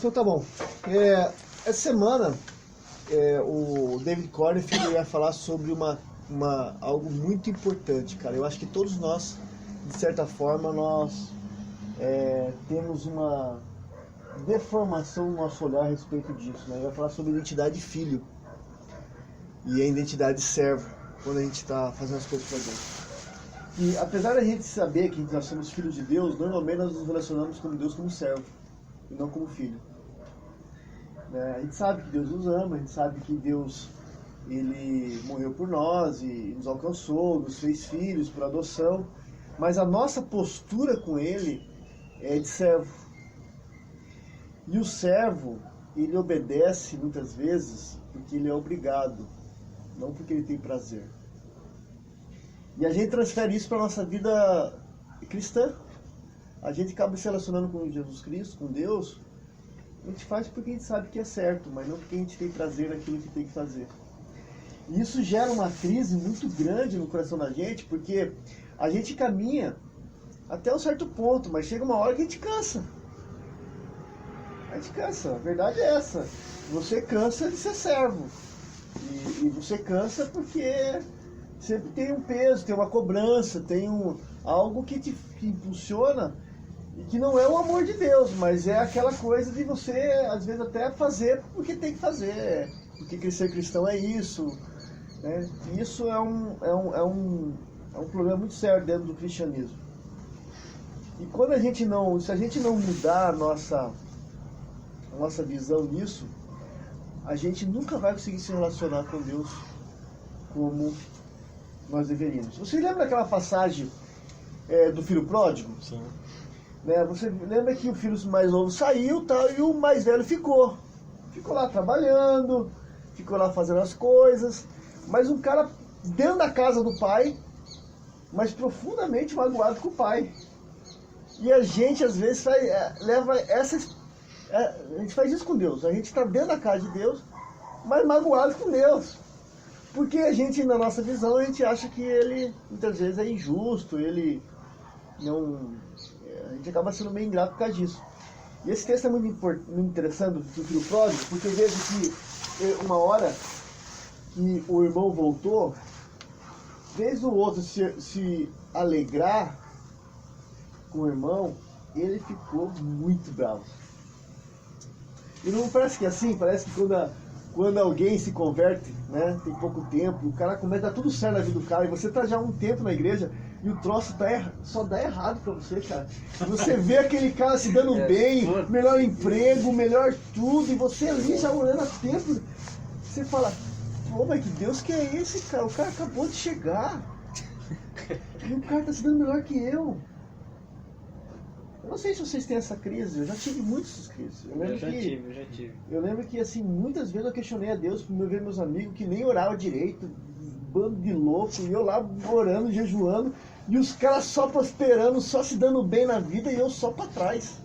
Então tá bom. Essa semana o David Cornell ia falar sobre algo muito importante, cara. Eu acho que todos nós, de certa forma, temos uma deformação no nosso olhar a respeito disso, né? Ele vai falar sobre identidade de filho e a identidade de servo, quando a gente está fazendo as coisas para Deus. E apesar da gente saber que nós somos filhos de Deus, normalmente nós nos relacionamos com Deus como servo e não como filho. A gente sabe que Deus nos ama, a gente sabe que Deus ele morreu por nós e nos alcançou, nos fez filhos por adoção, mas a nossa postura com Ele é de servo. E o servo, ele obedece muitas vezes porque ele é obrigado, não porque ele tem prazer. E a gente transfere isso para a nossa vida cristã. A gente acaba se relacionando com Jesus Cristo, com Deus. A gente faz porque a gente sabe que é certo, mas não porque a gente tem prazer naquilo que tem que fazer. E isso gera uma crise muito grande no coração da gente, porque a gente caminha até um certo ponto, mas chega uma hora que a gente cansa. A gente cansa, a verdade é essa. Você cansa de ser servo. E você cansa porque sempre tem um peso, tem uma cobrança, tem algo que te impulsiona e que não é o amor de Deus, mas é aquela coisa de você, às vezes, até fazer porque tem que fazer, porque ser cristão é isso, né? E isso é um problema muito sério dentro do cristianismo. E quando se a gente não mudar a nossa visão nisso, a gente nunca vai conseguir se relacionar com Deus como nós deveríamos. Você lembra daquela passagem do filho pródigo? Sim. Você lembra que o filho mais novo saiu e o mais velho ficou. Ficou lá trabalhando, ficou lá fazendo as coisas, mas um cara dentro da casa do pai, mas profundamente magoado com o pai. E a gente às vezes a gente faz isso com Deus. A gente está dentro da casa de Deus, mas magoado com Deus. Porque a gente, na nossa visão, a gente acha que ele, muitas vezes, é injusto, ele não... A gente acaba sendo meio ingrato por causa disso. E esse texto é muito interessante do filho pródigo, porque eu vejo que uma hora que o irmão voltou, vez o outro se alegrar com o irmão, ele ficou muito bravo. E não parece que é assim? Parece que quando alguém se converte, né, tem pouco tempo, o cara começa a dar tudo certo na vida do cara, e você tá já há um tempo na igreja, e o troço só dá errado pra você, cara. Você vê aquele cara se dando bem, melhor emprego, melhor tudo, e você ali já olhando a tempo, você fala, pô, mas que Deus que é esse, cara? O cara acabou de chegar. E o cara tá se dando melhor que eu. Eu não sei se vocês têm essa crise, eu já tive muitas crises. Eu já tive. Eu lembro que, assim, muitas vezes eu questionei a Deus por ver meus amigos que nem oravam direito, bando de louco, e eu lá orando, jejuando, e os caras só prosperando, só se dando bem na vida, e eu só pra trás.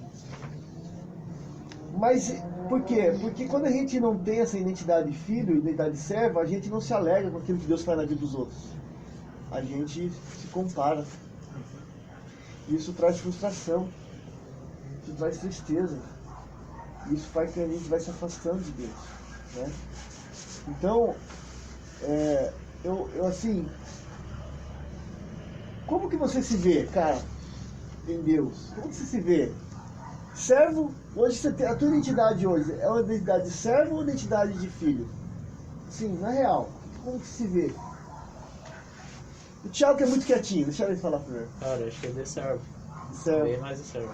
Mas, por quê? Porque quando a gente não tem essa identidade de filho, identidade de servo, a gente não se alegra com aquilo que Deus faz na vida dos outros. A gente se compara. Isso traz frustração. Isso traz tristeza. Isso faz que a gente vai se afastando de Deus, né? Então, eu assim, como que você se vê, cara, em Deus? Como que você se vê? Servo, hoje você tem, a tua identidade hoje é uma identidade de servo ou identidade de filho? Sim, na real, como que se vê? O Thiago que é muito quietinho, deixa ele falar primeiro. Cara, acho que é de servo. Bem mais de servo.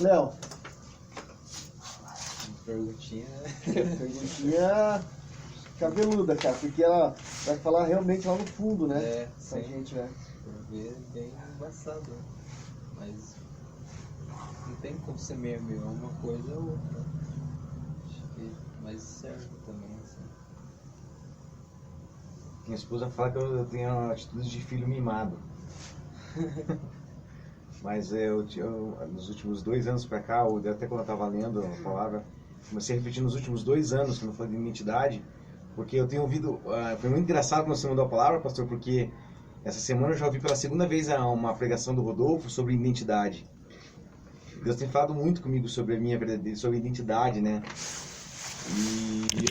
Léo. Perguntinha. Perguntinha cabeluda, cara, porque ela vai falar realmente lá no fundo, né? Sim. Gente, né? Por ver bem embaçado, né? Mas não tem como ser meio uma coisa ou outra. Acho que mais serve também, assim. Minha esposa fala que eu tenho uma atitude de filho mimado. Mas nos últimos 2 anos pra cá, até quando eu estava lendo a palavra, comecei a refletir nos últimos 2 anos, quando eu falei de identidade, porque eu tenho ouvido, foi muito engraçado quando você mandou a palavra, pastor, porque essa semana eu já ouvi pela segunda vez uma pregação do Rodolfo sobre identidade. Deus tem falado muito comigo sobre a minha verdadeira, sobre a identidade, né? E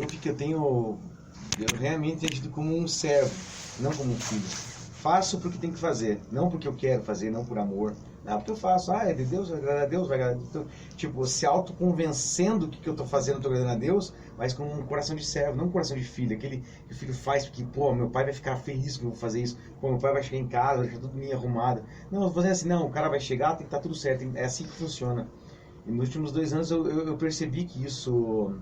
eu realmente agido como um servo, não como um filho. Faço porque tem que fazer, não porque eu quero fazer, não por amor. Não, porque eu faço, é de Deus, vai agradar a Deus, vai agradar a Deus. Tipo, se autoconvencendo que eu tô fazendo, eu tô agradando a Deus, mas com um coração de servo, não um coração de filho. Aquele que o filho faz porque, pô, meu pai vai ficar feliz que eu vou fazer isso. Pô, meu pai vai chegar em casa, vai ficar tudo meio arrumado. Não, eu vou fazer assim, não, o cara vai chegar, tem que estar tudo certo. É assim que funciona. E nos últimos 2 anos eu percebi que isso...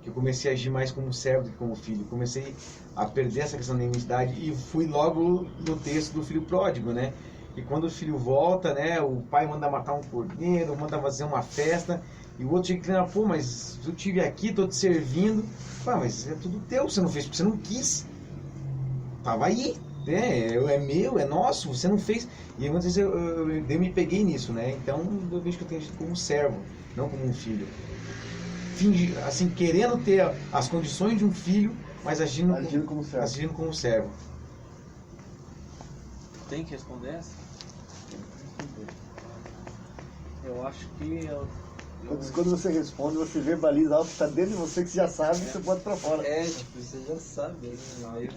que eu comecei a agir mais como servo do que como filho. Comecei a perder essa questão da identidade e fui logo no texto do filho pródigo, né? E quando o filho volta, né, o pai manda matar um cordeiro, manda fazer uma festa, e o outro chega e fala, pô, mas eu estive aqui, tô te servindo. Pá, mas é tudo teu, você não fez porque você não quis. Tava aí, né? É meu, é nosso, você não fez. E muitas vezes eu me peguei nisso, né? Então eu vejo que eu tenho agido como um servo, não como um filho. Assim, querendo ter as condições de um filho, mas agindo como servo. Tem que responder essa? Eu acho que Quando você responde, você verbaliza algo que está dentro de você, que você já sabe, você pode pra fora. Tipo, você já sabe, né?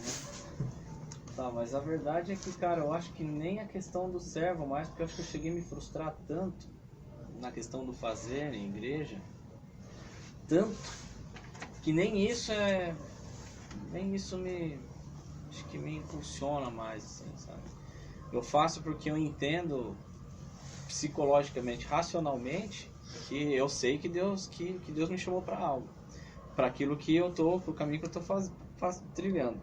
Tá, mas a verdade é que, cara, eu acho que nem a questão do servo mais, porque eu acho que eu cheguei a me frustrar tanto na questão do fazer em igreja, tanto, que nem isso acho que me impulsiona mais, assim, sabe? Eu faço porque eu entendo psicologicamente, racionalmente, que eu sei que Deus me chamou para algo, para aquilo que eu tô, pro caminho que eu tô trilhando.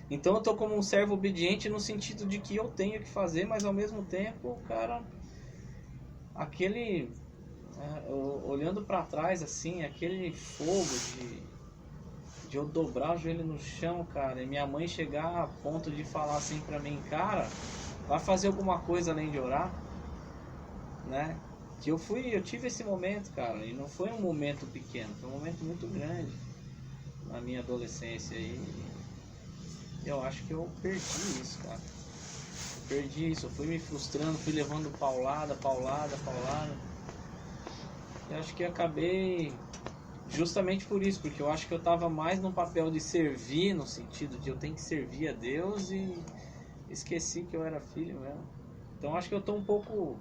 Então eu tô como um servo obediente no sentido de que eu tenho que fazer, mas ao mesmo tempo, cara, olhando para trás assim, aquele fogo de eu dobrar o joelho no chão, cara, e minha mãe chegar a ponto de falar assim para mim, cara, vai fazer alguma coisa além de orar, né? Que eu tive esse momento, cara, e não foi um momento pequeno, foi um momento muito grande na minha adolescência, e eu acho que eu perdi isso, cara. Perdi isso, eu fui me frustrando, fui levando paulada. E acho que acabei justamente por isso, porque eu acho que eu tava mais no papel de servir, no sentido de eu tenho que servir a Deus, e esqueci que eu era filho mesmo. Então acho que eu tô um pouco...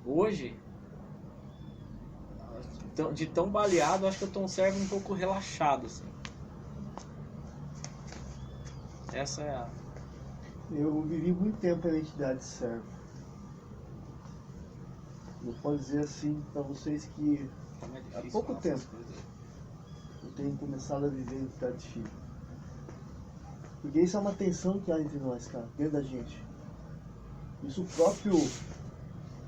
Hoje, de tão baleado, acho que eu tô um servo um pouco relaxado, assim. Essa é a... Eu vivi muito tempo a identidade de servo. Eu posso dizer assim para vocês que há pouco tempo eu tenho começado a viver a identidade de filho. Porque isso é uma tensão que há entre nós, cara, dentro da gente. Isso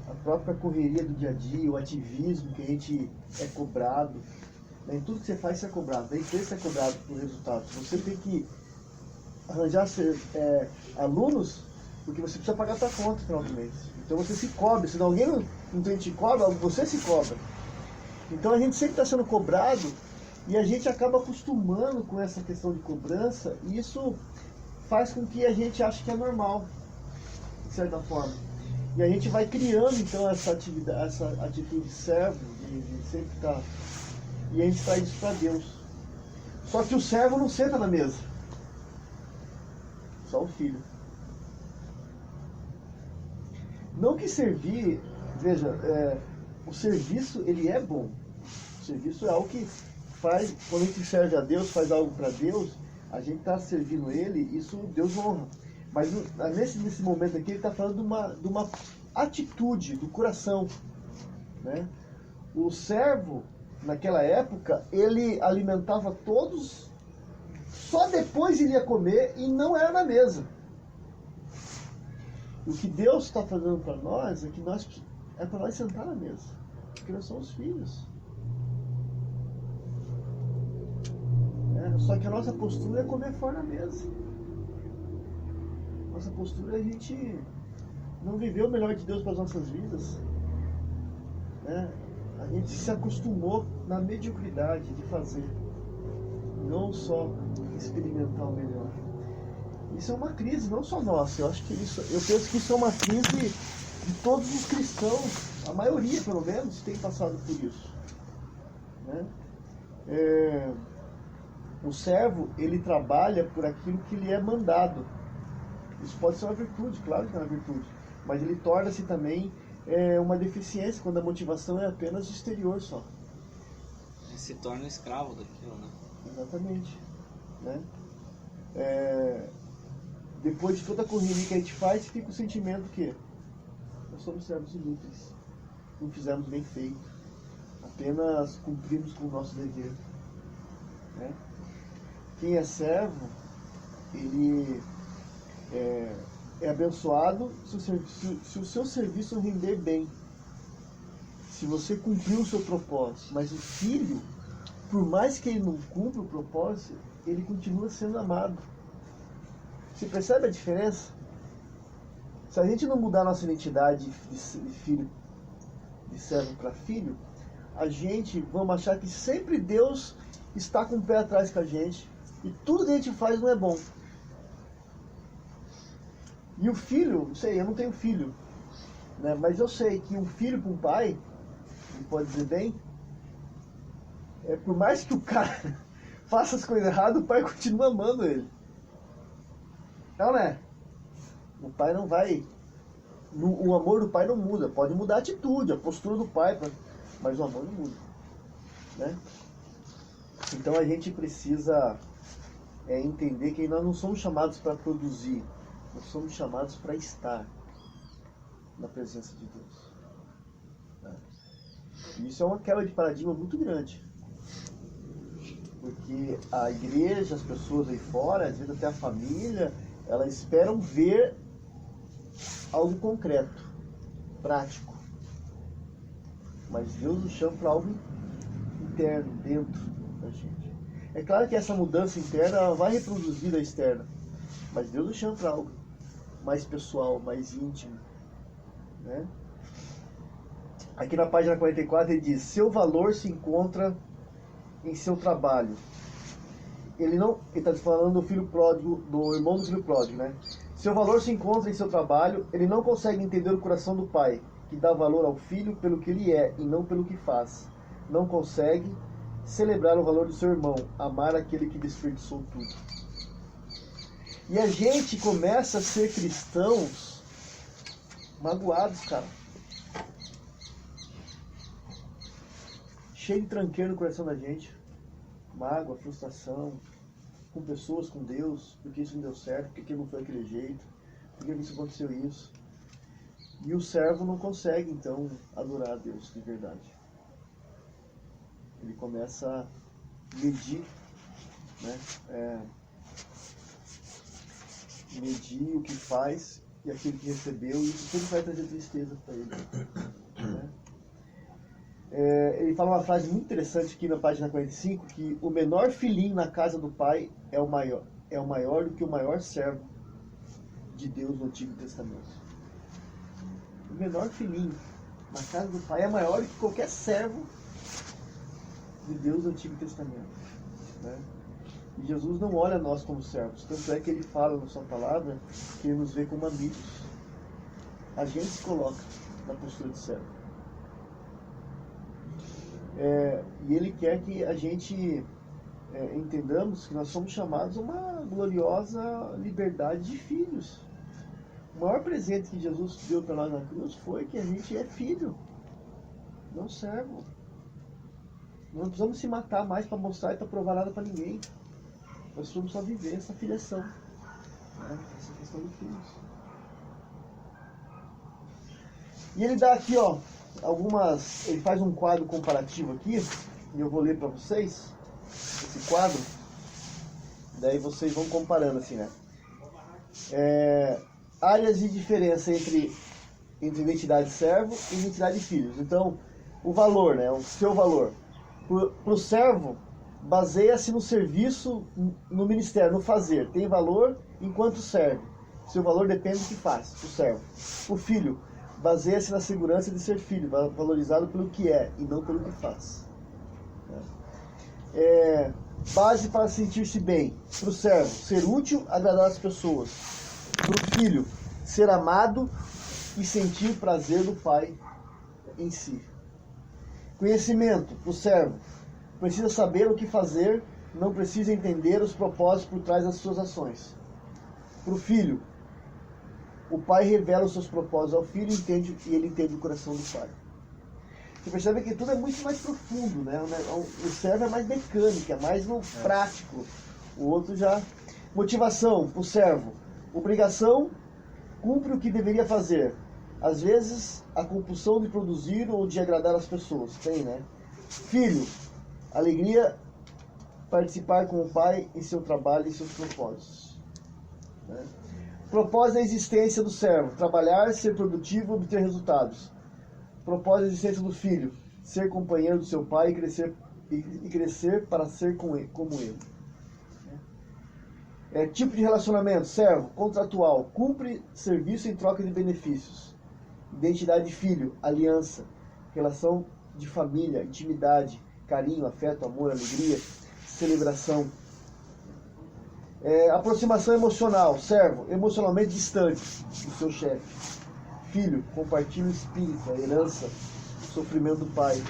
a própria correria do dia a dia, o ativismo que a gente é cobrado, né? Em tudo que você faz você é cobrado, da empresa você é cobrado por resultados. Você tem que arranjar alunos, porque você precisa pagar a sua conta no final do mês. Então você se cobra, se alguém não te cobra, você se cobra. Então a gente sempre está sendo cobrado e a gente acaba acostumando com essa questão de cobrança, e isso faz com que a gente ache que é normal, de certa forma. E a gente vai criando então essa atitude de servo, de sempre estar. E a gente traz isso para Deus. Só que o servo não senta na mesa. Só o filho. Não que servir, veja, o serviço ele é bom. O serviço é algo que faz, quando a gente serve a Deus, faz algo para Deus, a gente está servindo Ele, isso Deus honra. Mas nesse momento aqui ele está falando de uma atitude do coração, né? O servo, naquela época, ele alimentava todos, só depois ele ia comer e não era na mesa. O que Deus está fazendo para nós é que é para nós sentar na mesa, porque nós somos filhos. Só que a nossa postura é comer fora da mesa. Nossa postura é a gente não viver o melhor de Deus para as nossas vidas, né? A gente se acostumou na mediocridade de fazer, não só experimentar o melhor. Isso é uma crise, não só nossa. Eu penso que isso é uma crise de todos os cristãos A maioria, pelo menos, tem passado por isso. Né? O servo, ele trabalha por aquilo que lhe é mandado. Isso pode ser uma virtude, claro que é uma virtude. Mas ele torna-se também uma deficiência quando a motivação é apenas exterior só. Ele se torna escravo daquilo, né? Exatamente. Né? Depois de toda a correria que a gente faz, fica o sentimento que nós somos servos inúteis. Não fizemos bem feito. Apenas cumprimos com o nosso dever. Né? Quem é servo, ele é abençoado se o seu serviço render bem. Se você cumprir o seu propósito. Mas o filho, por mais que ele não cumpra o propósito, ele continua sendo amado. Você percebe a diferença? Se a gente não mudar nossa identidade de filho, de servo para filho, a gente vamos achar que sempre Deus está com o pé atrás com a gente e tudo que a gente faz não é bom. E o filho, não sei, eu não tenho filho, né? Mas eu sei que um filho para um pai, ele pode dizer bem, por mais que o cara faça as coisas erradas, o pai continua amando ele. Não, né? O pai não vai... O amor do pai não muda. Pode mudar a atitude, a postura do pai, mas o amor não muda. Né? Então a gente precisa entender que nós não somos chamados para produzir. Nós somos chamados para estar na presença de Deus. Né? E isso é uma quebra de paradigma muito grande. Porque a igreja, as pessoas aí fora, às vezes até a família, elas esperam ver algo concreto, prático. Mas Deus nos chama para algo interno, dentro da gente. É claro que essa mudança interna ela vai reproduzir a externa. Mas Deus nos chama para algo mais pessoal, mais íntimo. Né? Aqui na página 44 ele diz: seu valor se encontra em seu trabalho. Ele está falando do filho pródigo, do irmão do filho pródigo, né? Seu valor se encontra em seu trabalho. Ele não consegue entender o coração do pai, que dá valor ao filho pelo que ele é e não pelo que faz. Não consegue celebrar o valor do seu irmão, amar aquele que desperdiçou tudo. E a gente começa a ser cristãos magoados, cara. Cheio de tranqueiro no coração da gente. Mágoa, frustração, com pessoas, com Deus, porque isso não deu certo, porque não foi aquele jeito, porque isso aconteceu isso. E o servo não consegue, então, adorar a Deus de verdade. Ele começa a medir, né? Medir o que faz e aquilo que recebeu, e isso sempre vai trazer tristeza para ele. Né? Ele fala uma frase muito interessante aqui na página 45, que o menor filhinho na casa do pai é o maior do que o maior servo de Deus no Antigo Testamento. O menor filhinho na casa do pai é maior do que qualquer servo de Deus no Antigo Testamento. Né? E Jesus não olha nós como servos, tanto é que ele fala na sua palavra que ele nos vê como amigos. A gente se coloca na postura de servo. E ele quer que a gente entendamos que nós somos chamados a uma gloriosa liberdade de filhos. O maior presente que Jesus deu para nós na cruz foi que a gente é filho, não servo. Não precisamos se matar mais para mostrar e para provar nada para ninguém. Nós precisamos só viver essa filiação, né? Essa questão de filhos. E ele dá aqui, ó, ele faz um quadro comparativo aqui, e eu vou ler para vocês esse quadro, daí vocês vão comparando assim, né? Áreas de diferença entre identidade de servo e identidade de filhos. Então, o valor, né? O seu valor. Para o servo, baseia-se no serviço, no ministério, no fazer. Tem valor enquanto serve. Seu valor depende do que faz, o servo. O filho, baseia-se na segurança de ser filho, valorizado pelo que é e não pelo que faz. Base para sentir-se bem. Para o servo, ser útil, agradar as pessoas. Para o filho, ser amado e sentir prazer do pai em si. Conhecimento, o servo. Precisa saber o que fazer, não precisa entender os propósitos por trás das suas ações. Para o filho, o pai revela os seus propósitos ao filho e ele entende o coração do pai. Você percebe que tudo é muito mais profundo, né? O servo é mais mecânico, é mais no prático. O outro já... Motivação para o servo. Obrigação, cumpre o que deveria fazer. Às vezes, a compulsão de produzir ou de agradar as pessoas. Tem, né? Filho, alegria, participar com o pai em seu trabalho e seus propósitos. Né? Propósito da existência do servo. Trabalhar, ser produtivo, obter resultados. Propósito da existência do filho. Ser companheiro do seu pai e crescer para ser como ele. Tipo de relacionamento. Servo, contratual. Cumpre serviço em troca de benefícios. Identidade de filho. Aliança. Relação de família. Intimidade. Carinho, afeto, amor, alegria. Celebração. Aproximação emocional. Servo, emocionalmente distante do seu chefe. Filho, compartilha o espírito, a herança, o sofrimento do pai.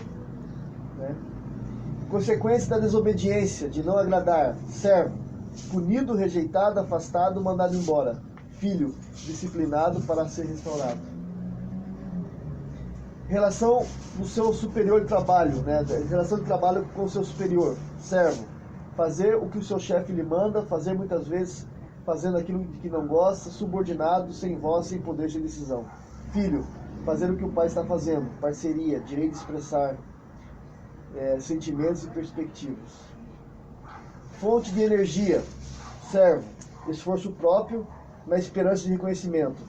Né? Consequência da desobediência, de não agradar. Servo, punido, rejeitado, afastado, mandado embora. Filho, disciplinado para ser restaurado. Relação do seu superior de trabalho, né? Relação de trabalho com o seu superior. Servo, fazer o que o seu chefe lhe manda, fazer muitas vezes fazendo aquilo que não gosta, subordinado, sem voz, sem poder de decisão. Filho, fazer o que o pai está fazendo, parceria, direito de expressar sentimentos e perspectivas. Fonte de energia, servo, esforço próprio na esperança de reconhecimento.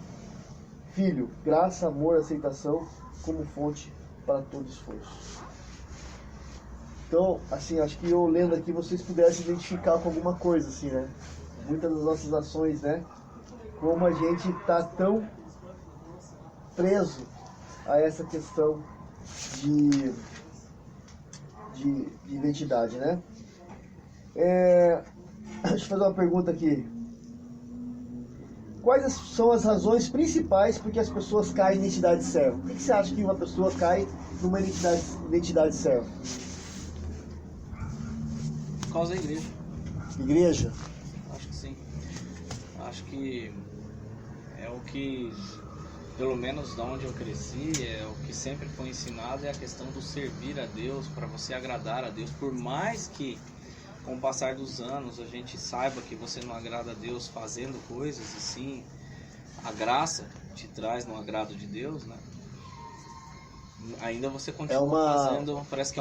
Filho, graça, amor, aceitação como fonte para todo esforço. Então, assim, acho que eu lendo aqui vocês puderem se identificar com alguma coisa, assim, né? Muitas das nossas ações, né? Como a gente está tão preso a essa questão de identidade, né? Deixa eu fazer uma pergunta aqui. Quais são as razões principais por que as pessoas caem em identidade de servo? Por que você acha que uma pessoa cai numa identidade de servo? Por causa da igreja. Igreja? Acho que sim. Acho que é o que, pelo menos da onde eu cresci, é o que sempre foi ensinado, é a questão do servir a Deus, para você agradar a Deus. Por mais que, com o passar dos anos, a gente saiba que você não agrada a Deus fazendo coisas, e sim, a graça te traz no agrado de Deus, né? Ainda você continua fazendo, parece que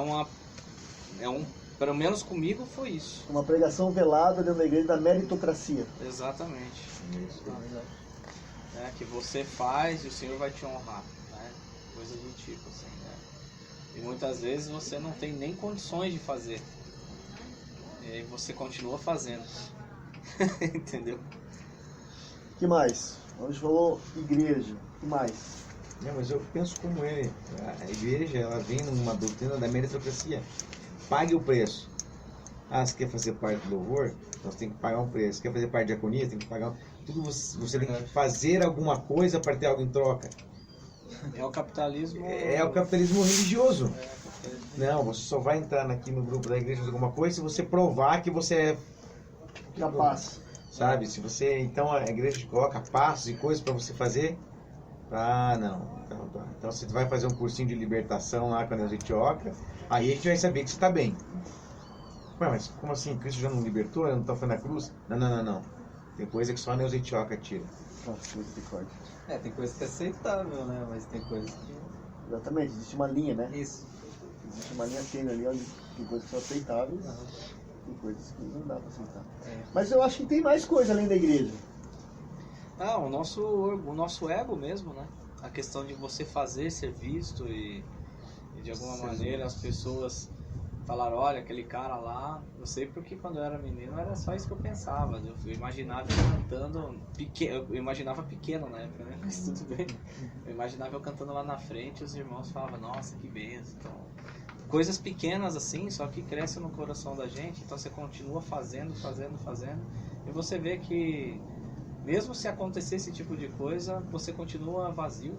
pelo menos comigo foi isso. Uma pregação velada dentro da igreja da meritocracia. Exatamente. Isso, que você faz e o Senhor vai te honrar, né? Coisa do tipo, assim, né? E muitas vezes você não tem nem condições de fazer. E aí você continua fazendo. Entendeu? Que mais? A gente falou igreja. Que mais? Não, mas eu penso como ele. A igreja, ela vem numa doutrina da meritocracia. Pague o preço. Você quer fazer parte do louvor? Então você tem que pagar um preço. Quer fazer parte de diaconia? Tem que pagar tudo. Você tem que fazer alguma coisa para ter algo em troca. É o capitalismo... É o capitalismo religioso. Não, você só vai entrar aqui no grupo da igreja fazer alguma coisa se você provar que você é capaz. Sabe? Se você... Então a igreja coloca passos e coisas para você fazer. Não. Então você vai fazer um cursinho de libertação lá com a Neuza Etioca, aí a gente vai saber que você está bem. Ué, mas como assim? Cristo já não libertou? Ele não está fazendo a cruz? Não. Tem coisa que só a Neuza Etioca tira. Tem coisa que é aceitável, né? Mas tem coisa que... Exatamente, existe uma linha, né? Isso. Existe uma linha tênue ali, onde tem coisas que são aceitáveis, tem coisas que não dá para aceitar. Mas eu acho que tem mais coisa além da igreja. O nosso ego mesmo, né? A questão de você fazer, ser visto e de alguma maneira as pessoas falaram, olha, aquele cara lá, eu sei porque quando eu era menino era só isso que eu pensava, eu imaginava eu cantando, eu imaginava pequeno na época, né? Mas tudo bem, eu imaginava eu cantando lá na frente e os irmãos falavam, nossa, que benção, então, coisas pequenas assim, só que crescem no coração da gente, então você continua fazendo, e você vê que mesmo se acontecer esse tipo de coisa, você continua vazio,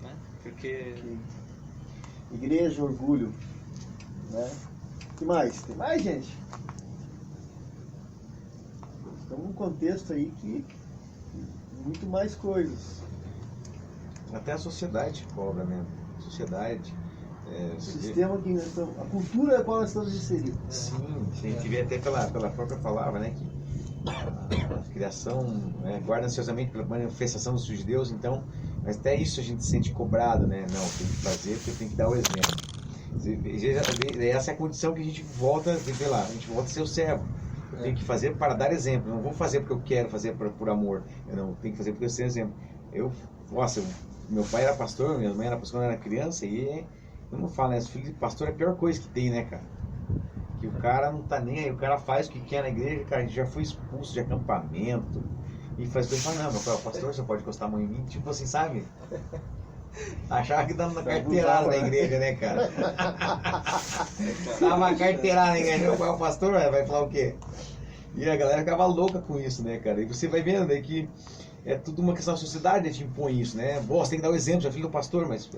né? Porque Igreja, orgulho, né? O que mais? Tem mais, gente? Estamos num contexto aí que muito mais coisas. Até a sociedade cobra, né? A sociedade. O sistema que nós estamos, a cultura a qual nós estamos inseridos. Sim, a gente vê até pela própria palavra, né? Que a criação, né, guarda ansiosamente pela manifestação dos filhos de Deus, então, mas até isso a gente se sente cobrado, né? Não, tem que fazer porque tem que dar o exemplo. Essa é a condição que a gente volta, a gente volta a ser o servo. Eu tenho que fazer para dar exemplo. Eu não vou fazer porque eu quero fazer por amor. Eu não tenho que fazer porque eu sei exemplo. Meu pai era pastor, minha mãe era pastor quando eu era criança e eu não falo, né? Filho de pastor é a pior coisa que tem, né, cara? Que o cara não tá nem aí, o cara faz o que quer na igreja, cara, a gente já foi expulso de acampamento e faz coisa, fala, não, meu pai é o pastor, você pode encostar a mão em mim, tipo assim, sabe? Achava que dava uma carteirada na igreja, né, cara? Dava uma carteirada na igreja, meu pai é o pastor, vai falar o quê? E a galera ficava louca com isso, né, cara? E você vai vendo aí que é tudo uma questão da sociedade, né, te impõe isso, né? Você tem que dar o exemplo, já filho do pastor, mas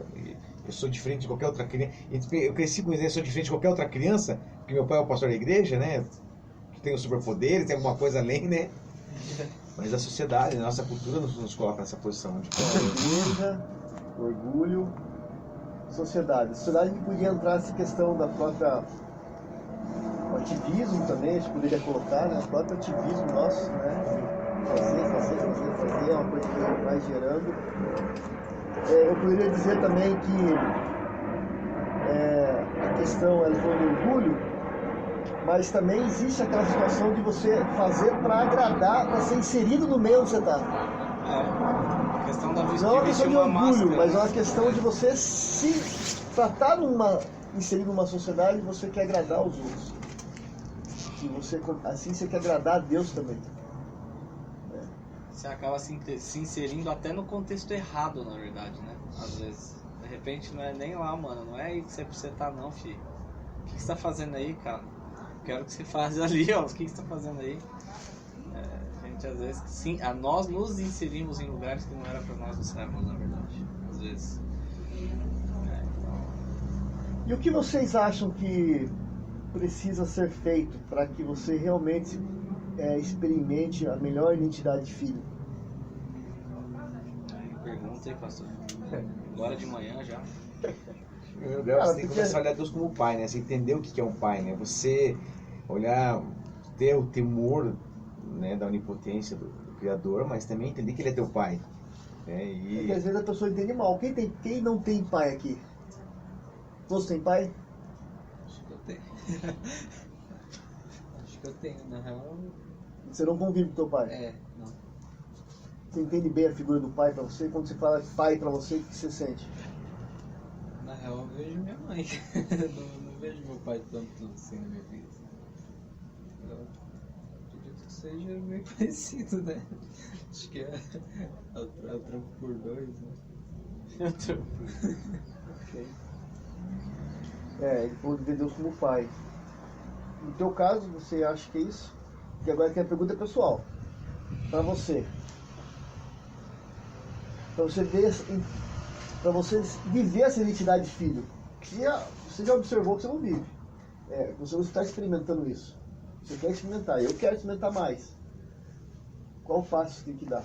eu sou diferente de qualquer outra criança. Eu cresci com isso, eu sou diferente de qualquer outra criança, porque meu pai é o pastor da igreja, né? Que tem os superpoderes, tem alguma coisa além, né? Mas a sociedade, a nossa cultura nos coloca nessa posição de Igreja, orgulho, sociedade. A sociedade que podia entrar nessa questão da própria o ativismo também, a gente poderia colocar, né? O próprio ativismo nosso, né? Fazer, é uma coisa que vai gerando. Eu poderia dizer também que a questão ela foi do orgulho, mas também existe aquela situação de você fazer para agradar, para ser inserido no meio onde você está. A questão da Não é uma questão de orgulho, máscara, mas é uma questão de você se tratar inserido numa sociedade e você quer agradar os outros. E você, assim você quer agradar a Deus também. Você acaba se inserindo até no contexto errado, na verdade, né? Às vezes. De repente não é nem lá, mano. Não é aí que você tá, não, filho. O que você tá fazendo aí, cara? Quero que você faça ali, ó. O que você tá fazendo aí? A gente, às vezes, sim, nós nos inserimos em lugares que não era pra nós estarmos, na verdade. Às vezes. Então... E o que vocês acham que precisa ser feito para que você realmente experimente a melhor identidade de filho? Pergunta aí, pastor. Agora de manhã já. Meu Deus, você tem que começar a olhar Deus como pai, né? Você entender o que é um pai, né? Você olhar, ter o temor, né, da onipotência do Criador, mas também entender que ele é teu pai. Né? É que às vezes a pessoa entende mal. Quem não tem pai aqui? Todos têm pai? Acho que eu tenho. Acho que eu tenho, na real. Você não convive com teu pai? Não. Você entende bem a figura do pai pra você? Quando você fala pai pra você, o que você sente? Na real eu vejo minha mãe. não vejo meu pai tanto assim na minha vida. Eu acredito que seja meio parecido, né? Acho que é o trampo por dois, né? Ok. Ele falou de ver Deus como pai. No teu caso, você acha que é isso? E agora tem a pergunta pessoal. Pra você. Pra você viver essa identidade de filho. Que você já observou que você não vive. Você está experimentando isso. Você quer experimentar. Eu quero experimentar mais. Qual passo você tem que dar?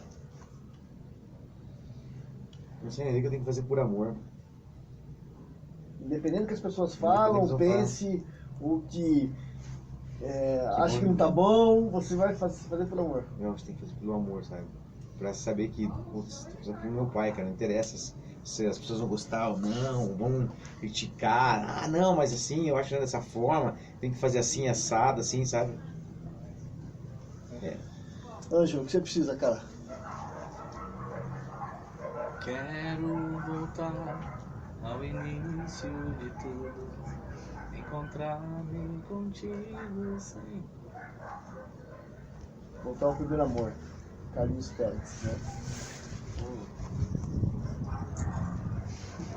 Você entender que eu tenho que fazer por amor. Independente do que as pessoas falam, pense, o que acha que não tá bom, você vai fazer pelo amor. Não, você tem que fazer pelo amor, sabe? Pra saber que, putz, tô pro meu pai, cara, não interessa se as pessoas vão gostar ou não, vão criticar. Ah, não, mas assim, eu acho que dessa forma, tem que fazer assim, assado, assim, sabe? Ângelo, o que você precisa, cara? Quero voltar ao início de tudo, encontrar-me contigo sempre. Voltar ao primeiro amor. Carlinhos Pérez, né?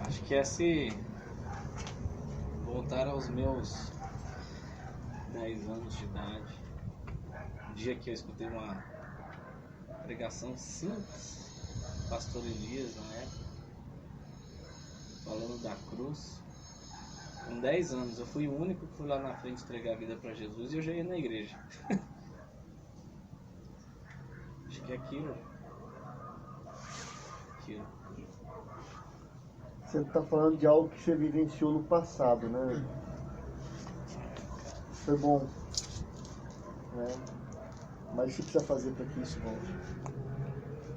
Acho que se voltar aos meus 10 anos de idade, um dia que eu escutei uma pregação simples, pastor Elias na época, falando da cruz, Com 10 anos, eu fui o único que fui lá na frente entregar a vida para Jesus e eu já ia na igreja. Acho que é aquilo. Você está falando de algo que você vivenciou no passado, né? Foi bom, né? Mas o que precisa fazer para que isso volte?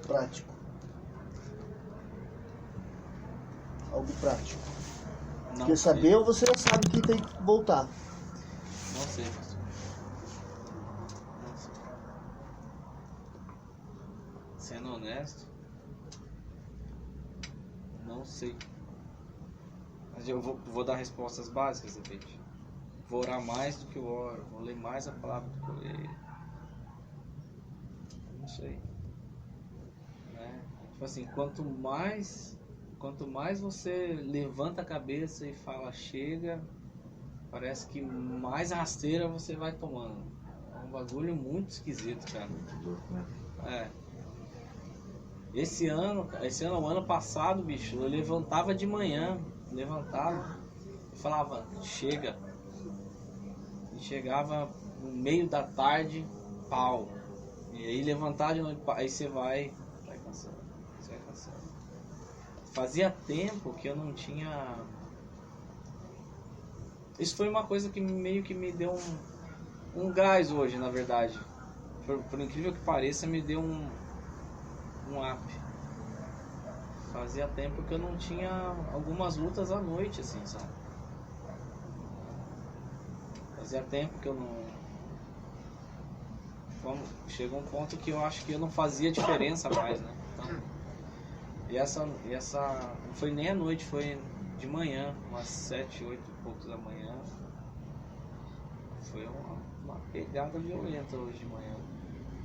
Prático. Algo prático. Não Porque sei. saber, você já sabe que tem que voltar. Não sei, pastor. Não sei. Sendo honesto, não sei. Mas eu vou dar respostas básicas, de repente. Vou orar mais do que eu oro. Vou ler mais a palavra do que eu leio. Não sei. Né? Tipo assim, quanto mais você levanta a cabeça e fala chega, parece que mais rasteira você vai tomando. É um bagulho muito esquisito, cara. É. Esse ano, o ano passado, bicho, eu levantava de manhã, e falava, chega. E chegava no meio da tarde, pau. E aí levantar de noite, aí você vai cansando. Você vai cansando. Fazia tempo que eu não tinha... Isso foi uma coisa que meio que me deu um gás hoje, na verdade. Por incrível que pareça, me deu um up. Fazia tempo que eu não tinha algumas lutas à noite, assim, sabe? Fazia tempo que eu não... Chegou um ponto que eu acho que eu não fazia diferença mais, né? Então, e essa não foi nem à noite, foi de manhã, umas 7, 8 e poucos da manhã. Foi uma pegada violenta hoje de manhã.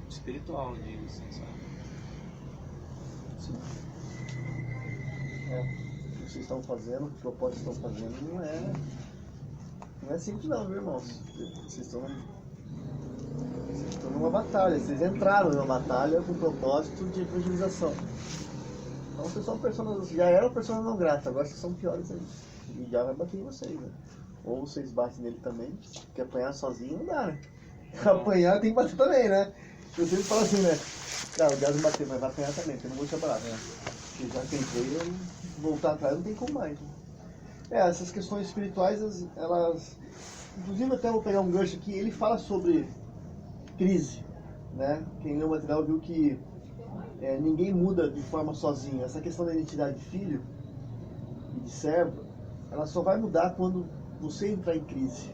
Espiritual, eu digo assim, sabe? Sim. O que vocês estão fazendo, o propósito que estão fazendo, não é simples não, viu, irmãos? Vocês estão numa batalha, vocês entraram numa batalha com o propósito de evangelização. Então vocês são pessoas, já eram pessoas não gratas, agora vocês são piores ainda. E já vai bater em vocês, né? Ou vocês batem nele também, porque apanhar sozinho não dá, né? Apanhar tem que bater também, né? Eu sempre falo assim, né? Cara, o Deus me bater, mas vai apanhar também, porque eu não vou te abraçar. Porque já tentei, eu voltar atrás não tem como mais. Né? Essas questões espirituais, elas... Inclusive até vou pegar um gancho aqui, ele fala sobre crise, né? Quem leu o material viu que ninguém muda de forma sozinho. Essa questão da identidade de filho e de servo, ela só vai mudar quando você entrar em crise.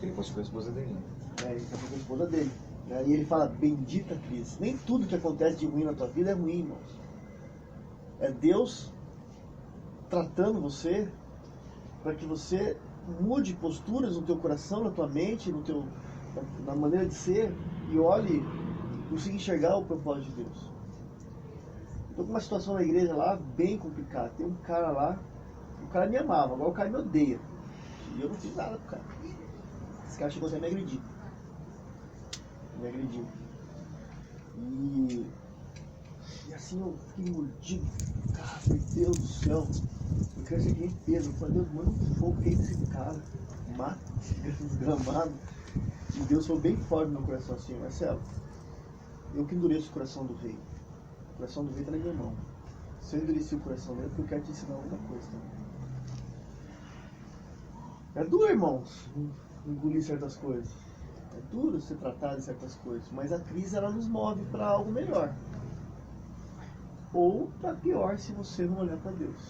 Ele fosse com a esposa dele. Ele está com a esposa dele. Né? E ele fala, bendita crise. Nem tudo que acontece de ruim na tua vida é ruim, irmãos. É Deus tratando você para que você mude posturas no teu coração, na tua mente, na maneira de ser, e olhe, consiga enxergar o propósito de Deus. Estou com uma situação na igreja lá bem complicada. Tem um cara lá, o cara me amava, agora o cara me odeia. E eu não fiz nada pro cara. Esse cara chegou até a me agredir. Me agrediu. E assim eu fiquei mordido. Cara, meu Deus do céu. Eu quero ser que nem Pedro. Eu falei, Deus, manda um fogo quente desse cara. Mata esse desgramado. E Deus foi bem forte no meu coração assim, Marcelo. Eu que endureço o coração do rei. O coração do rei está na minha mão. Se eu endureci o coração dele, é porque eu quero te ensinar alguma coisa também. É duro, irmãos, engolir certas coisas. É duro ser tratado de certas coisas. Mas a crise, ela nos move para algo melhor. Ou para pior, se você não olhar para Deus.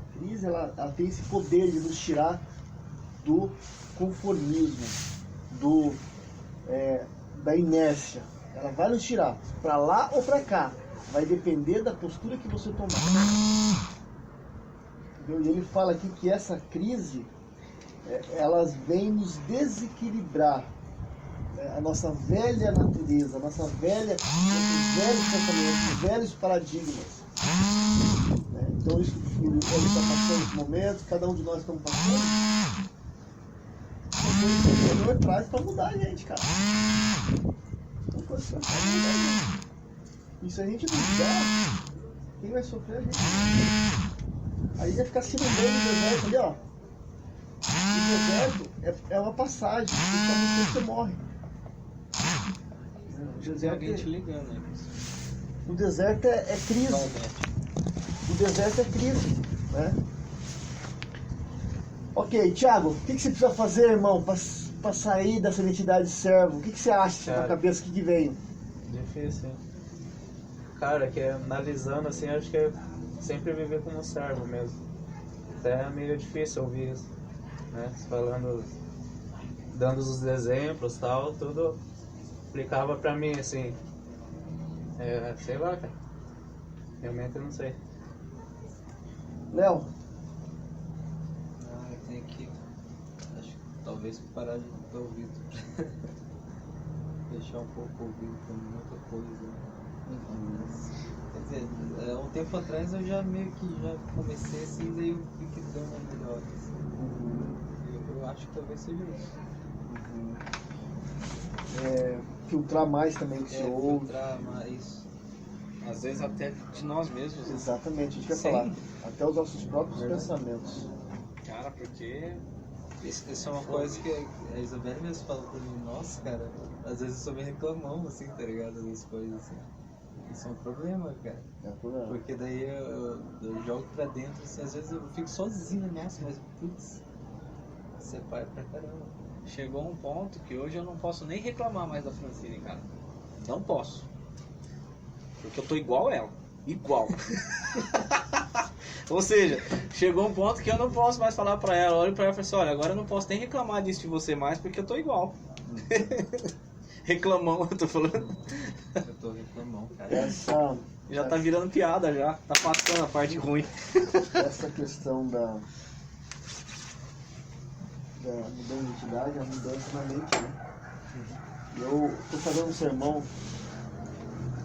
A crise, ela tem esse poder de nos tirar do conformismo, da inércia. Ela vai nos tirar para lá ou para cá. Vai depender da postura que você tomar. Entendeu? E ele fala aqui que essa crise, elas vêm nos desequilibrar. A nossa velha natureza, nossos velhos pensamentos, velhos paradigmas. Então isso que ele está passando nesse momento, cada um de nós estamos passando, o Senhor traz para mudar a gente, cara. E se a gente duvidar, Quem vai sofrer é a gente. Aí ia ficar se lembrando do deserto ali, ó. O deserto é uma passagem, principalmente quando você morre. Tem alguém te ligando aí. O deserto é crise. O deserto é crise, né? Ok, Thiago, o que você precisa fazer, irmão, pra sair dessa identidade de servo? O que você acha na tua cabeça? O que veio? Difícil, hein? Cara, que analisando assim, acho que é sempre viver como servo mesmo. Até é meio difícil ouvir isso, né? Falando, dando os exemplos e tal, tudo explicava pra mim, assim. Sei lá, cara. Realmente eu não sei. Léo? Eu tenho que, acho que talvez parar de ter ouvido. Deixar um pouco o ouvido com muita coisa. Quer dizer, um tempo atrás eu já meio que já comecei assim, daí eu vi que deu uma melhor. Assim. Eu acho que talvez seja isso. Filtrar mais também o que você ouve. Filtrar mais. Às vezes até de nós mesmos. Né? Exatamente, a gente quer Sim. falar. Até os nossos próprios pensamentos. Cara, porque Isso é uma coisa que a Isabelle mesmo falou pra mim, nossa, cara, às vezes eu sou meio reclamão, assim, tá ligado? Das coisas, assim. Isso é um problema, cara. É um problema. Porque daí eu jogo pra dentro, assim, às vezes eu fico sozinho, nossa, mas putz, você vai pra caramba. chegou um ponto que hoje eu não posso nem reclamar mais da Francine, cara. Não posso. Porque eu tô igual ela. Igual. Ou seja, chegou um ponto que eu não posso mais falar pra ela. Olho pra ela e falo assim, olha, agora eu não posso nem reclamar disso de você mais porque eu tô igual. Reclamão, eu tô falando. Eu tô reclamão, cara. Essa, Já tá virando piada já. Tá passando a parte ruim. essa questão da mudança de identidade, a mudança na mente, né? Eu tô fazendo um sermão,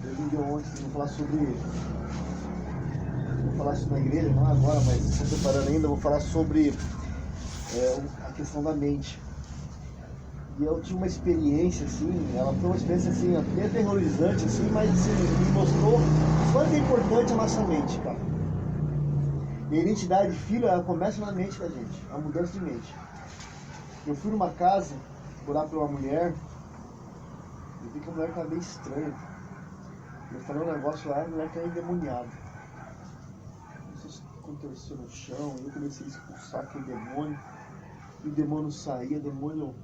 eu vi ontem, vou falar sobre. Vou falar isso na igreja, não agora, mas estou preparando ainda, vou falar sobre a questão da mente. E eu tive uma experiência, assim, ela foi uma experiência, assim, bem aterrorizante, assim, mas, assim, me mostrou o quanto é importante a nossa mente, cara. E a identidade de filho, ela começa na mente da gente, a mudança de mente. Eu fui numa casa, orar por uma mulher, eu vi que a mulher estava meio estranha. Eu falei um negócio lá, a mulher estava endemoniada. Aconteceu no chão, eu comecei a expulsar aquele demônio, e o demônio saía, o demônio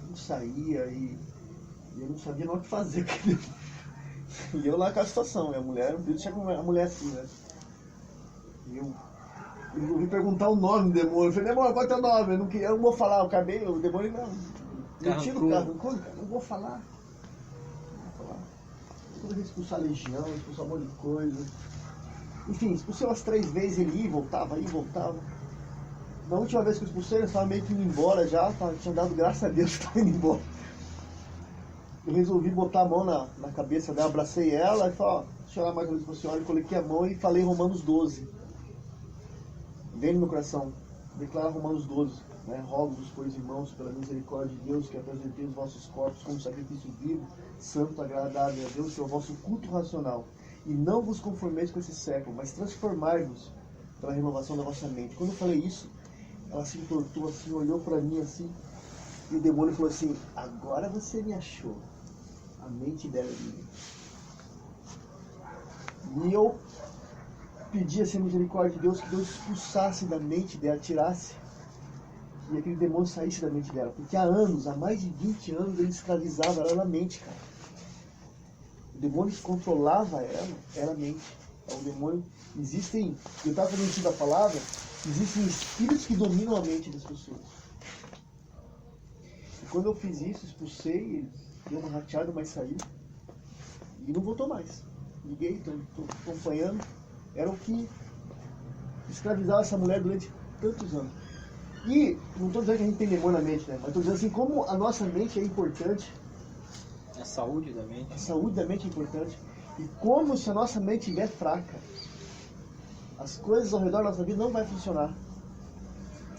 não saía, e eu não sabia não o que fazer. E eu lá com a situação, e a mulher, não podia deixar a mulher assim, né? E eu resolvi perguntar o nome do demônio, eu falei, demônio, qual é o teu nome? Eu não vou falar, o cabelo, o demônio não tira o carro, não vou falar. Quando eu expulsar a legião, expulsar um monte de coisa. Enfim, expulsei umas 3 vezes, ele ia e voltava, ia e voltava. Na última vez que eu expulsei, ele estava meio que indo embora já, tinha dado graças a Deus que estava indo embora. Eu resolvi botar a mão na cabeça dela, abracei ela e falei, ó, deixa eu olhar mais ou menos pra senhora, eu coloquei a mão e falei Romanos 12. Vem no meu coração, declara Romanos 12, né? Rogo-vos, pois irmãos, pela misericórdia de Deus, que apresentei os vossos corpos como sacrifício vivo, santo, agradável a Deus, que é o vosso culto racional. E não vos conformeis com esse século, mas transformai-vos pela renovação da vossa mente. Quando eu falei isso, ela se entortou assim, olhou pra mim assim, e o demônio falou assim, agora você me achou. A mente dela é minha. E eu pedi assim, a misericórdia de Deus, que Deus expulsasse da mente dela, tirasse, e aquele demônio saísse da mente dela. Porque há anos, há mais de 20 anos, ele escravizava ela na mente, cara. O demônio que controlava ela era a mente. O demônio, existem, eu estava fazendo isso da palavra, existem espíritos que dominam a mente das pessoas. E quando eu fiz isso, expulsei, ele deu uma rateada, mas saiu. E não voltou mais. Liguei, estou acompanhando. Era o que escravizava essa mulher durante tantos anos. E não estou dizendo que a gente tem demônio na mente, né? Mas estou dizendo assim, como a nossa mente é importante. A saúde da mente. A saúde da mente é importante. E como se a nossa mente estiver fraca, as coisas ao redor da nossa vida não vai funcionar.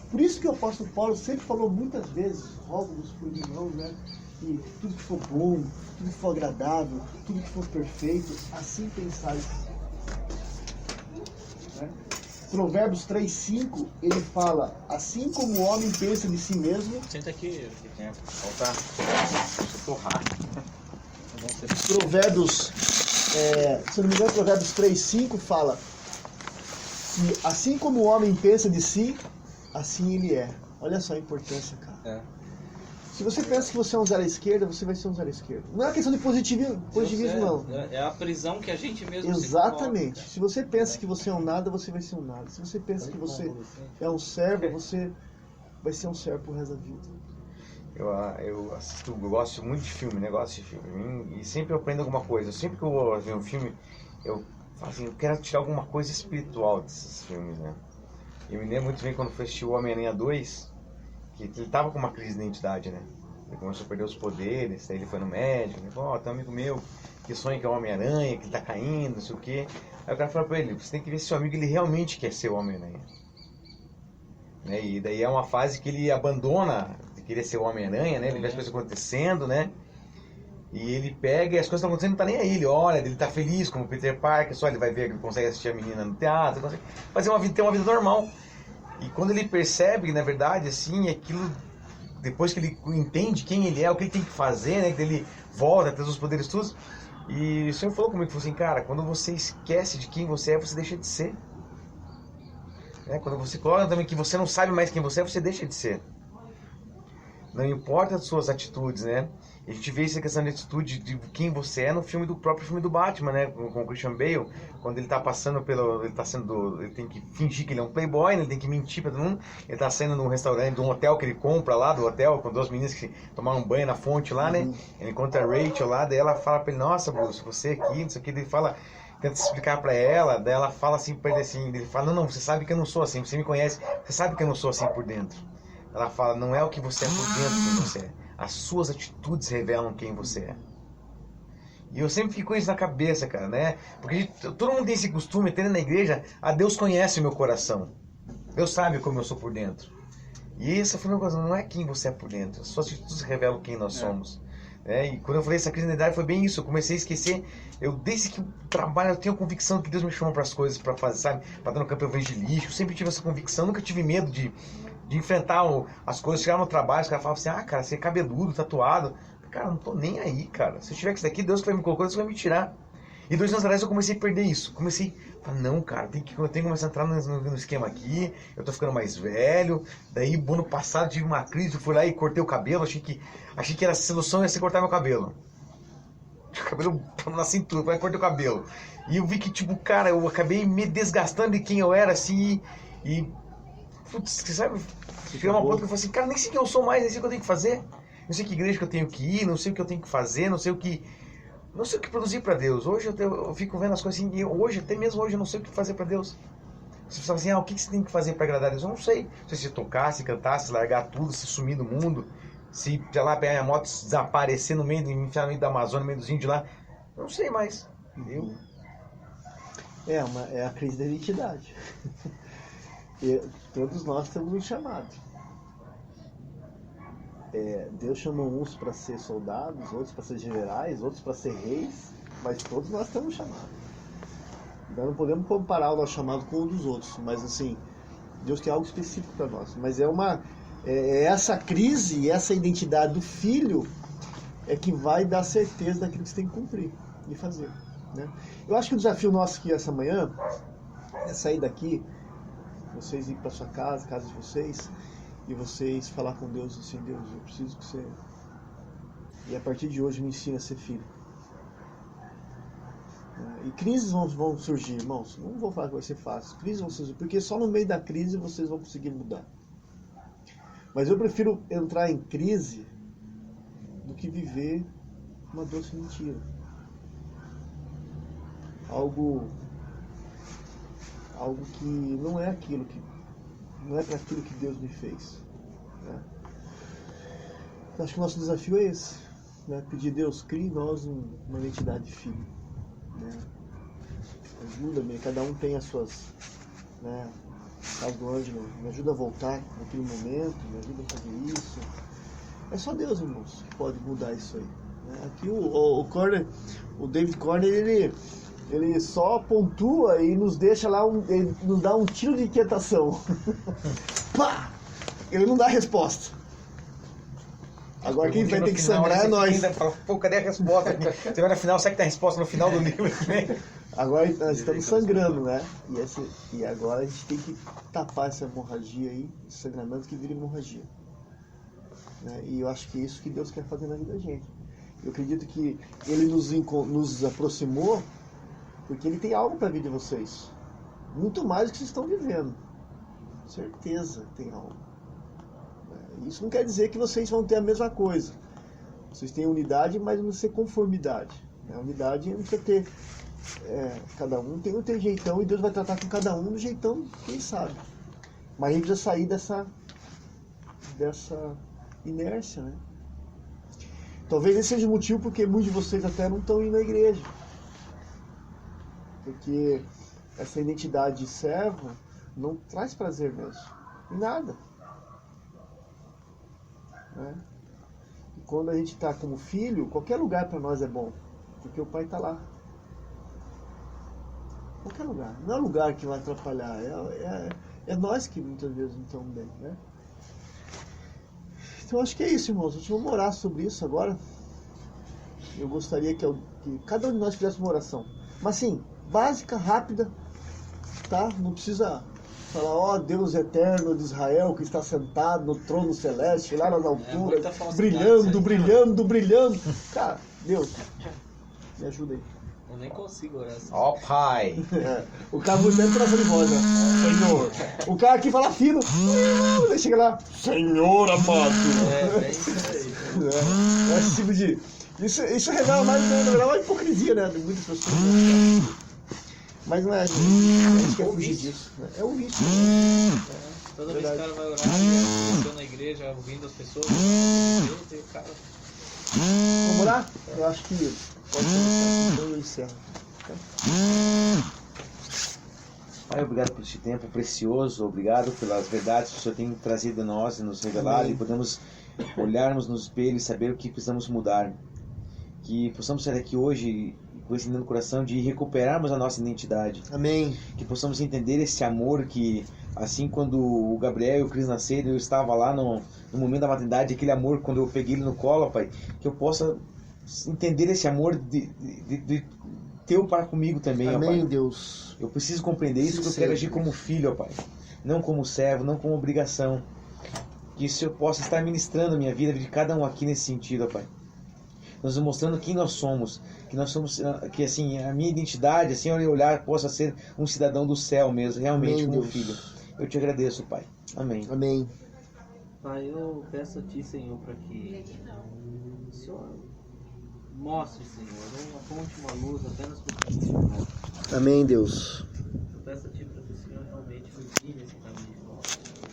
Por isso que o apóstolo Paulo sempre falou muitas vezes, rogo-vos por irmãos, né? E tudo que for bom, tudo que for agradável, tudo que for perfeito, assim pensais. Provérbios 3:5, ele fala, assim como o homem pensa de si mesmo, Senta aqui. Tempo. Falta. Torrar. Provérbios, se não me engano, Provérbios 3:5 fala que assim como o homem pensa de si, assim ele é. Olha só a importância, cara. É. Se você pensa que você é um zero à esquerda, você vai ser um zero à esquerda. Não é questão de positivismo não. É a prisão que a gente mesmo Exatamente. Se você pensa que você é um nada, você vai ser um nada. Se você pensa que você é um servo, você vai ser um servo pro resto da vida. Eu assisto, eu gosto muito de filme, negócio de filme. E sempre eu aprendo alguma coisa. Sempre que eu vou ver um filme, eu falo assim, eu quero tirar alguma coisa espiritual desses filmes, né? Eu me lembro muito bem quando foi assistir o Homem-Aranha 2, que ele tava com uma crise de identidade, né? Ele começou a perder os poderes, aí ele foi no médico, ele falou, tem um amigo meu que sonha que é o Homem-Aranha, que ele tá caindo, não sei o quê. Aí o cara falou pra ele, você tem que ver se seu amigo ele realmente quer ser o Homem-Aranha. Né? E daí é uma fase que ele abandona de querer ser o Homem-Aranha, né? Ele vê as coisas acontecendo, né? E ele pega e as coisas estão acontecendo, não tá nem aí. Ele olha, ele tá feliz como o Peter Parker, só ele vai ver que ele consegue assistir a menina no teatro, consegue fazer ter uma vida normal. E quando ele percebe que, na verdade, assim, aquilo, depois que ele entende quem ele é, o que ele tem que fazer, né? Que ele volta a ter os poderes todos. E o senhor falou comigo, falou assim, cara, quando você esquece de quem você é, você deixa de ser. Quando você coloca também que você não sabe mais quem você é, você deixa de ser. Não importa as suas atitudes, né? A gente vê essa questão de atitude de quem você é no próprio filme do Batman, né? Com o Christian Bale, quando ele tá passando ele tem que fingir que ele é um playboy, né? Ele tem que mentir pra todo mundo. Ele tá saindo de um restaurante, de um hotel que ele compra lá, do hotel, com duas meninas que tomaram um banho na fonte lá, né? Ele encontra a Rachel lá, daí ela fala pra ele, nossa, Bruce, você aqui, não sei o que, ele fala, tenta explicar pra ela, daí ela fala assim pra ele assim, ele fala, não, você sabe que eu não sou assim, você me conhece, você sabe que eu não sou assim por dentro. Ela fala, não é o que você é por dentro quem você é. As suas atitudes revelam quem você é. E eu sempre fico com isso na cabeça, cara, né? Porque todo mundo tem esse costume, até na igreja, Deus conhece o meu coração. Deus sabe como eu sou por dentro. E essa foi uma coisa, não é quem você é por dentro. As suas atitudes revelam quem nós somos. E quando eu falei essa crise de identidade foi bem isso. Eu comecei a esquecer. Desde que eu trabalho, eu tenho a convicção que Deus me chamou para as coisas, para fazer, sabe? Para dar no campo evangelístico. Eu sempre tive essa convicção, nunca tive medo de enfrentar as coisas, chegar no trabalho, os caras falavam assim, cara, você é cabeludo, tatuado. Cara, eu não tô nem aí, cara. Se eu tiver que isso daqui, Deus que vai me colocar, Deus vai me tirar. E 2 anos atrás eu comecei a perder isso. Comecei a falar, não, cara, eu tenho que começar a entrar no esquema aqui, eu tô ficando mais velho. Daí, ano passado, tive uma crise, eu fui lá e cortei o cabelo, achei que era a solução ia ser cortar meu cabelo. O cabelo na cintura, vai cortar o cabelo. E eu vi que, tipo, cara, eu acabei me desgastando de quem eu era, assim, e putz, sabe, chegou uma ponta que eu falei assim, cara, nem sei quem eu sou mais, nem sei o que eu tenho que fazer. Não sei que igreja que eu tenho que ir, não sei o que eu tenho que fazer, não sei o que produzir para Deus. Hoje eu fico vendo as coisas assim, e hoje, até mesmo hoje, eu não sei o que fazer para Deus. Você fala assim, o que você tem que fazer para agradar a Deus? Eu não sei. Não sei se tocar, se cantar, se largar tudo, se sumir do mundo, se já lá pegar minha moto, se desaparecer no meio, enfiar no meio da Amazônia, no meio dos índios lá. Eu não sei mais. Entendeu? É a crise da identidade. E todos nós temos um chamado. Deus chamou uns para ser soldados, outros para ser generais, outros para ser reis, mas todos nós temos um chamado. Nós não podemos comparar o nosso chamado com o dos outros, mas assim, Deus quer algo específico para nós. Mas essa crise, essa identidade do filho é que vai dar certeza daquilo que você tem que cumprir e fazer, né? Eu acho que o desafio nosso aqui essa manhã é sair daqui, vocês ir para sua casa de vocês, e vocês falar com Deus assim, Deus, eu preciso que você... E a partir de hoje me ensina a ser filho. E crises vão surgir, irmãos. Não vou falar que vai ser fácil. Crises vão surgir, porque só no meio da crise vocês vão conseguir mudar. Mas eu prefiro entrar em crise do que viver uma doce mentira. Algo que não é aquilo que... Não é para aquilo que Deus me fez, né? Então, acho que o nosso desafio é esse, né? Pedir a Deus, crie em nós uma identidade de filho, né? Ajuda-me, cada um tem as suas, né? Caso do Ângelo, me ajuda a voltar naquele momento, me ajuda a fazer isso. É só Deus, irmãos, que pode mudar isso aí, né? Aqui o David Corner, Ele só pontua e nos deixa lá, ele nos dá um tiro de inquietação. Pá! Ele não dá resposta. Agora quem vai ter que sangrar é nós. Pô, cadê a resposta? Você vai na final, sabe que tem a resposta no final do livro. Agora nós estamos sangrando, né? E agora a gente tem que tapar essa hemorragia aí, esse sangramento que vira hemorragia. Né? E eu acho que é isso que Deus quer fazer na vida da gente. Eu acredito que Ele nos aproximou porque Ele tem algo para a vida de vocês. Muito mais do que vocês estão vivendo. Certeza que tem algo. Isso não quer dizer que vocês vão ter a mesma coisa. Vocês têm unidade, mas não precisa ser conformidade. A unidade não precisa ter... cada um tem o seu jeitão e Deus vai tratar com cada um do jeitão, quem sabe. Mas a gente precisa sair dessa inércia, né? Talvez esse seja o motivo porque muitos de vocês até não estão indo à igreja. Porque essa identidade de servo não traz prazer mesmo. Em nada. Né? E quando a gente está como filho, qualquer lugar para nós é bom. Porque o pai está lá. Qualquer lugar. Não é lugar que vai atrapalhar. É nós que muitas vezes não estamos bem, né? Então acho que é isso, irmãos. A gente vai orar sobre isso agora. Eu gostaria que cada um de nós fizesse uma oração. Mas assim, básica, rápida, tá? Não precisa falar, ó Deus eterno de Israel que está sentado no trono celeste, lá nas alturas, brilhando, brilhando, brilhando. Cara, Deus, me ajuda aí. Eu nem consigo orar assim. Ó Pai. O cara sempre traça de voz, né? Senhor. O cara aqui fala fino. Daí chega lá, Senhor amado. É isso aí. Esse tipo de... Isso revela mais, na verdade, uma hipocrisia, né? De muitas pessoas. Né? Mas não é, a gente quer fugir disso. Né? É um vício. Né? Toda vez que o cara vai orar, ele na igreja, ouvindo as pessoas, Deus, e o cara... Vamos orar? Eu acho que pode começar. Então eu encerro. Pai, obrigado por este tempo precioso, obrigado pelas verdades que o Senhor tem trazido a nós e nos revelado. Amém. E podemos olharmos no espelho e saber o que precisamos mudar. Que possamos sair daqui hoje com esse no coração de recuperarmos a nossa identidade. Amém. Que possamos entender esse amor que, assim quando o Gabriel e o Cris nasceram, eu estava lá no momento da maternidade, aquele amor quando eu peguei ele no colo, Pai, que eu possa entender esse amor de teu para comigo também, ó, Amém, Pai. Deus. Eu preciso compreender isso, que eu quero agir como filho, ó Pai. Não como servo, não como obrigação. Que isso eu possa estar ministrando a minha vida de cada um aqui nesse sentido, ó Pai. Nos mostrando quem nós somos, que assim, a minha identidade, assim, ao olhar, possa ser um cidadão do céu mesmo, realmente, Amém, como Deus. filho. Eu te agradeço, Pai. Amém. Amém. Pai, eu peço a Ti, Senhor, para que o Senhor mostre, Senhor, aponte uma luz apenas para o Senhor. Amém, Deus. Eu peço a Ti para que o Senhor realmente me guie nesse caminho,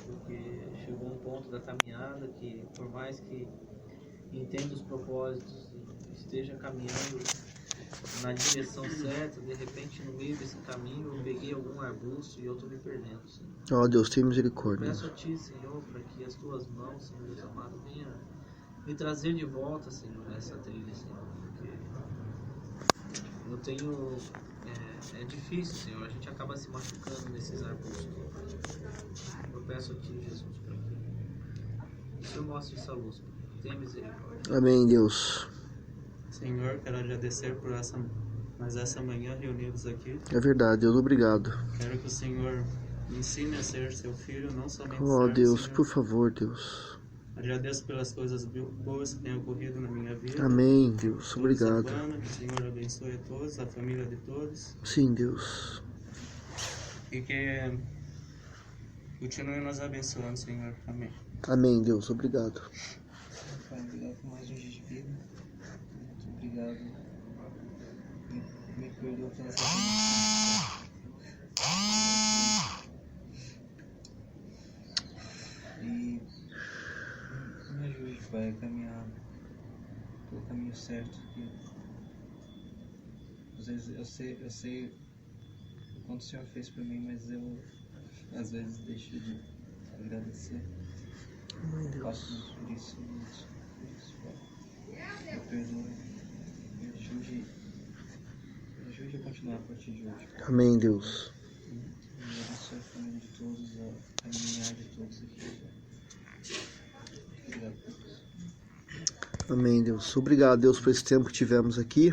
porque chegou um ponto da caminhada que, por mais que entenda os propósitos e esteja caminhando na direção certa, de repente no meio desse caminho eu peguei algum arbusto e eu estou me perdendo, Senhor. Ó Deus, tem misericórdia. Peço a Ti, Senhor, para que as Tuas mãos, Senhor Deus amado, venham me trazer de volta, Senhor, nessa trilha, Senhor, porque eu tenho... É difícil, Senhor, a gente acaba se machucando nesses arbustos. Eu peço a Ti, Jesus, para que o Senhor mostre essa luz, tenha misericórdia. Amém, Deus. Senhor, quero agradecer por essa manhã reunidos aqui. É verdade, Deus, obrigado. Quero que o Senhor me ensine a ser seu filho, não somente Ó servo, Deus, Senhor. por favor, Deus. Agradeço pelas coisas boas que têm ocorrido na minha vida. Amém, Deus, Toda obrigado. essa banda, que o Senhor abençoe a todos, a família de todos. Sim, Deus. E que continue nos abençoando, Senhor. Amém. Amém, Deus, obrigado. Pai, obrigado por mais um dia de vida. Muito obrigado. Me perdoa pela essa e me ajude, Pai, a caminhar pelo caminho certo. Que às vezes eu sei o quanto o Senhor fez por mim, mas eu às vezes deixo de agradecer. Faço muito por isso, Pai. Me perdoe, me ajude de hoje vai continuar a partir de hoje. Amém, Deus. E abençoe a família de todos, a caminhar de todos aqui. Obrigado por isso. Amém, Deus. Obrigado, Deus, por esse tempo que tivemos aqui.